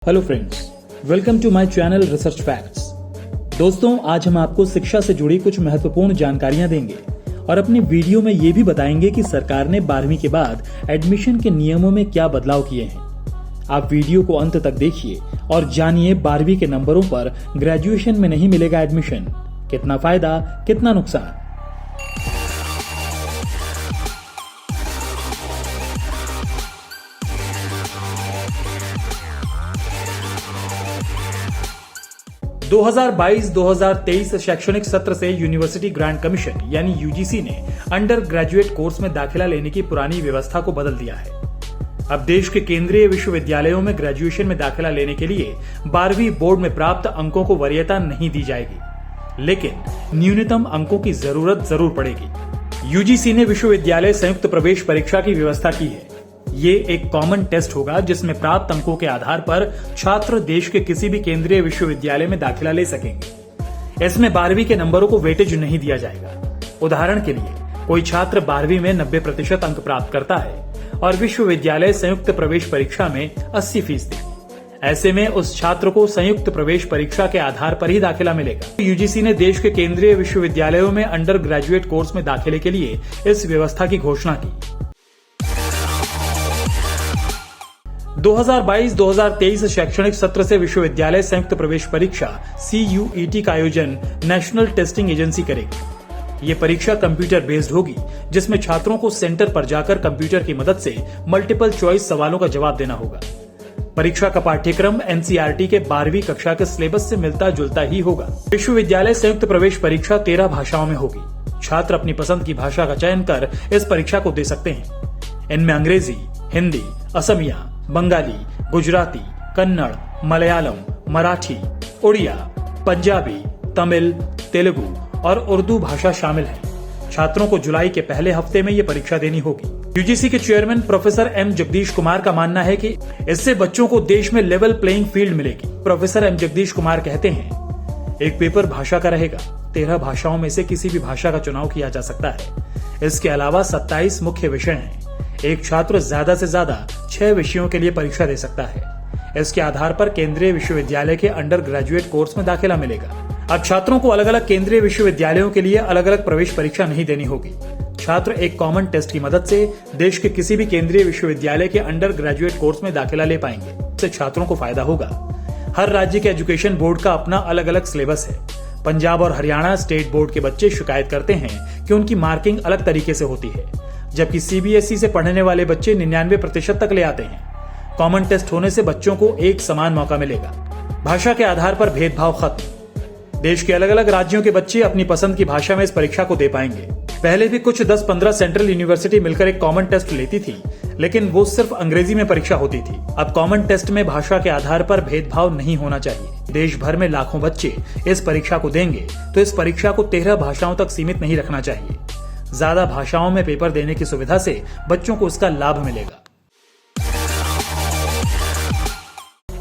Hello friends, welcome to my channel research facts. दोस्तों, आज हम आपको शिक्षा से जुड़ी कुछ महत्वपूर्ण जानकारियां देंगे और अपने वीडियो में ये भी बताएंगे कि सरकार ने 12वीं के बाद एडमिशन के नियमों में क्या बदलाव किए हैं। आप वीडियो को अंत तक देखिए और जानिए 12वीं के नंबरों पर ग्रेजुएशन में नहीं मिलेगा एडमिशन। कितना फायदा, कितना नुकसान। – 2022-2023 शैक्षणिक सत्र से यूनिवर्सिटी ग्रांट कमीशन यानी यूजीसी ने अंडर ग्रेजुएट कोर्स में दाखिला लेने की पुरानी व्यवस्था को बदल दिया है। अब देश के केंद्रीय विश्वविद्यालयों में ग्रेजुएशन में दाखिला लेने के लिए 12वीं बोर्ड में प्राप्त अंकों को वरीयता नहीं दी जाएगी, लेकिन न्यूनतम अंकों की जरूरत जरूर पड़ेगी। यूजीसी ने विश्वविद्यालय संयुक्त प्रवेश परीक्षा की व्यवस्था की है। ये एक कॉमन टेस्ट होगा जिसमें प्राप्त अंकों के आधार पर छात्र देश के किसी भी केंद्रीय विश्वविद्यालय में दाखिला ले सकेंगे। इसमें 12वीं के नंबरों को वेटेज नहीं दिया जाएगा। उदाहरण के लिए, कोई छात्र 12वीं में 90% अंक प्राप्त करता है और विश्वविद्यालय संयुक्त प्रवेश परीक्षा में 80%। ऐसे में उस छात्र को संयुक्त प्रवेश परीक्षा के आधार पर ही दाखिला मिलेगा। यूजीसी ने देश के केंद्रीय विश्वविद्यालयों में अंडर ग्रेजुएट कोर्स में दाखिले के लिए इस व्यवस्था की घोषणा की। 2022-2023 शैक्षणिक सत्र से विश्वविद्यालय संयुक्त प्रवेश परीक्षा CUET का आयोजन नेशनल टेस्टिंग एजेंसी करेगी। ये परीक्षा कंप्यूटर बेस्ड होगी, जिसमें छात्रों को सेंटर पर जाकर कंप्यूटर की मदद से मल्टीपल चॉइस सवालों का जवाब देना होगा। परीक्षा का पाठ्यक्रम NCERT के 12वीं कक्षा के सिलेबस से मिलता जुलता ही होगा। विश्वविद्यालय संयुक्त प्रवेश परीक्षा 13 भाषाओं में होगी। छात्र अपनी पसंद की भाषा का चयन कर इस परीक्षा को दे सकते हैं। इनमें अंग्रेजी, हिंदी, असमिया, बंगाली, गुजराती, कन्नड़, मलयालम, मराठी, उड़िया, पंजाबी, तमिल, तेलुगु और उर्दू भाषा शामिल है। छात्रों को जुलाई के पहले हफ्ते में ये परीक्षा देनी होगी। यूजीसी के chairman professor M Jagdish Kumar का मानना है कि इससे बच्चों को देश में लेवल प्लेइंग फील्ड मिलेगी। प्रोफेसर M जगदीश कुमार कहते हैं, एक पेपर भाषा का रहेगा। 13 भाषाओं में से किसी भी भाषा का चुनाव किया जा सकता है। इसके अलावा 27 मुख्य विषय हैं। एक छात्र ज्यादा से ज्यादा 6 विषयों के लिए परीक्षा दे सकता है। इसके आधार पर केंद्रीय विश्वविद्यालय के अंडर ग्रेजुएट कोर्स में दाखिला मिलेगा। अब छात्रों को अलग अलग केंद्रीय विश्वविद्यालयों के लिए अलग अलग प्रवेश परीक्षा नहीं देनी होगी। छात्र एक कॉमन टेस्ट की मदद से देश के किसी भी केंद्रीय विश्वविद्यालय के अंडर ग्रेजुएट कोर्स में दाखिला ले पाएंगे। इससे छात्रों को फायदा होगा। हर राज्य के एजुकेशन बोर्ड का अपना अलग अलग सिलेबस है। पंजाब और हरियाणा स्टेट बोर्ड के बच्चे शिकायत करते हैं कि उनकी मार्किंग अलग तरीके से होती है, जबकि CBSE से पढ़ने वाले बच्चे 99% तक ले आते हैं। कॉमन टेस्ट होने से बच्चों को एक समान मौका मिलेगा। भाषा के आधार पर भेदभाव खत्म। देश के अलग अलग राज्यों के बच्चे अपनी पसंद की भाषा में इस परीक्षा को दे पाएंगे। पहले भी कुछ 10-15 सेंट्रल यूनिवर्सिटी मिलकर एक कॉमन टेस्ट लेती थी, लेकिन वो सिर्फ अंग्रेजी में परीक्षा होती थी। अब कॉमन टेस्ट में भाषा के आधार पर भेदभाव नहीं होना चाहिए। देश भर में लाखों बच्चे इस परीक्षा को देंगे, तो इस परीक्षा को 13 भाषाओं तक सीमित नहीं रखना चाहिए। ज्यादा भाषाओं में पेपर देने की सुविधा से बच्चों को इसका लाभ मिलेगा।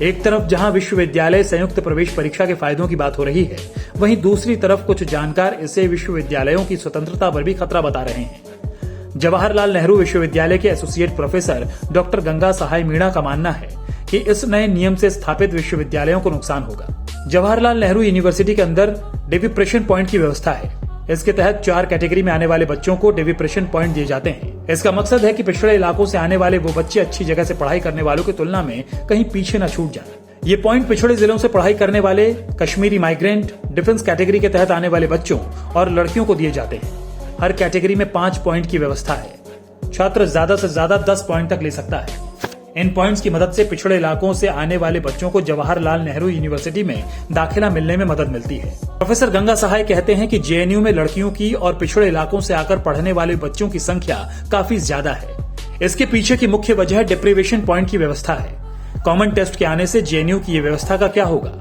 एक तरफ जहां विश्वविद्यालय संयुक्त प्रवेश परीक्षा के फायदों की बात हो रही है, वहीं दूसरी तरफ कुछ जानकार इसे विश्वविद्यालयों की स्वतंत्रता पर भी खतरा बता रहे हैं। जवाहरलाल नेहरू विश्वविद्यालय के एसोसिएट प्रोफेसर डॉक्टर गंगा सहाय मीणा का मानना है कि इस नए नियम से स्थापित विश्वविद्यालयों को नुकसान होगा। जवाहरलाल नेहरू यूनिवर्सिटी के अंदर डेविप्रेशन पॉइंट की व्यवस्था है। इसके तहत 4 कैटेगरी में आने वाले बच्चों को डेविप्रेशन पॉइंट दिए जाते हैं। इसका मकसद है कि पिछड़े इलाकों से आने वाले वो बच्चे अच्छी जगह से पढ़ाई करने वालों की तुलना में कहीं पीछे न छूट जाएं। ये पॉइंट पिछड़े जिलों से पढ़ाई करने वाले, कश्मीरी माइग्रेंट, डिफेंस कैटेगरी के तहत आने वाले बच्चों और लड़कियों को दिए जाते हैं। हर कैटेगरी में 5 पॉइंट की व्यवस्था है। छात्र ज्यादा से ज्यादा 10 पॉइंट तक ले सकता है। इन पॉइंट्स की मदद से पिछड़े इलाकों से आने वाले बच्चों को जवाहरलाल नेहरू यूनिवर्सिटी में दाखिला मिलने में मदद मिलती है। प्रोफेसर गंगा सहाय कहते हैं कि JNU में लड़कियों की और पिछड़े इलाकों से आकर पढ़ने वाले बच्चों की संख्या काफी ज्यादा है। इसके पीछे की मुख्य वजह डेप्रिवेशन पॉइंट की व्यवस्था है। कॉमन टेस्ट के आने से JNU की ये व्यवस्था का क्या होगा?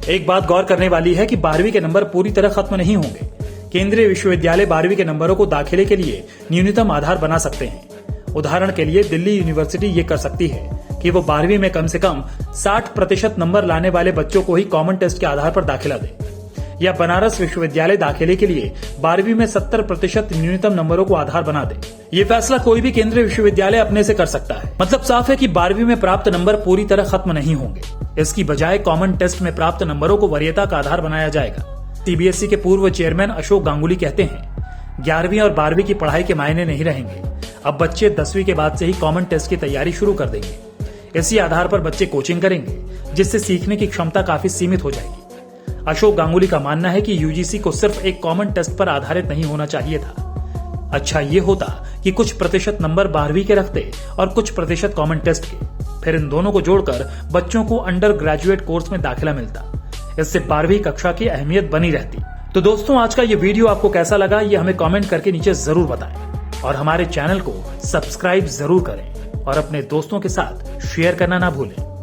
एक बात गौर करने वाली है कि 12वीं के नंबर पूरी तरह खत्म नहीं होंगे। केंद्रीय विश्वविद्यालय 12वीं के नंबरों को दाखिले के लिए न्यूनतम आधार बना सकते हैं। उदाहरण के लिए दिल्ली यूनिवर्सिटी ये कर सकती है कि वो 12वीं में कम से कम 60% नंबर लाने वाले बच्चों को ही कॉमन टेस्ट के आधार पर दाखिला दे, या बनारस विश्वविद्यालय दाखिले के लिए 12वीं में 70% न्यूनतम नंबरों को आधार बना दे, ये फैसला कोई भी केंद्रीय विश्वविद्यालय अपने से कर सकता है। मतलब साफ है कि 12वीं में प्राप्त नंबर पूरी तरह खत्म नहीं होंगे। इसकी बजाय कॉमन टेस्ट में प्राप्त नंबरों को वरीयता का आधार बनाया जाएगा। सीबीएसई के पूर्व चेयरमैन अशोक गांगुली कहते हैं 11वीं और 12वीं की पढ़ाई के मायने नहीं रहेंगे। अब बच्चे 10वीं के बाद से ही कॉमन टेस्ट की तैयारी शुरू कर देंगे। इसी आधार पर बच्चे कोचिंग करेंगे, जिससे सीखने की क्षमता काफी सीमित हो जाएगी। अशोक गांगुली का मानना है कि यूजीसी को सिर्फ एक कॉमन टेस्ट पर आधारित नहीं होना चाहिए था। अच्छा ये होता कि कुछ प्रतिशत नंबर 12वीं के रखते और कुछ प्रतिशत कॉमन टेस्ट के, फिर इन दोनों को जोड़कर बच्चों को अंडर ग्रेजुएट कोर्स में दाखिला मिलता। इससे 12वीं कक्षा की अहमियत बनी रहती। तो दोस्तों, आज का ये वीडियो आपको कैसा लगा ये हमें कमेंट करके नीचे जरूर बताएं और हमारे चैनल को सब्सक्राइब जरूर करें और अपने दोस्तों के साथ शेयर करना ना भूलें।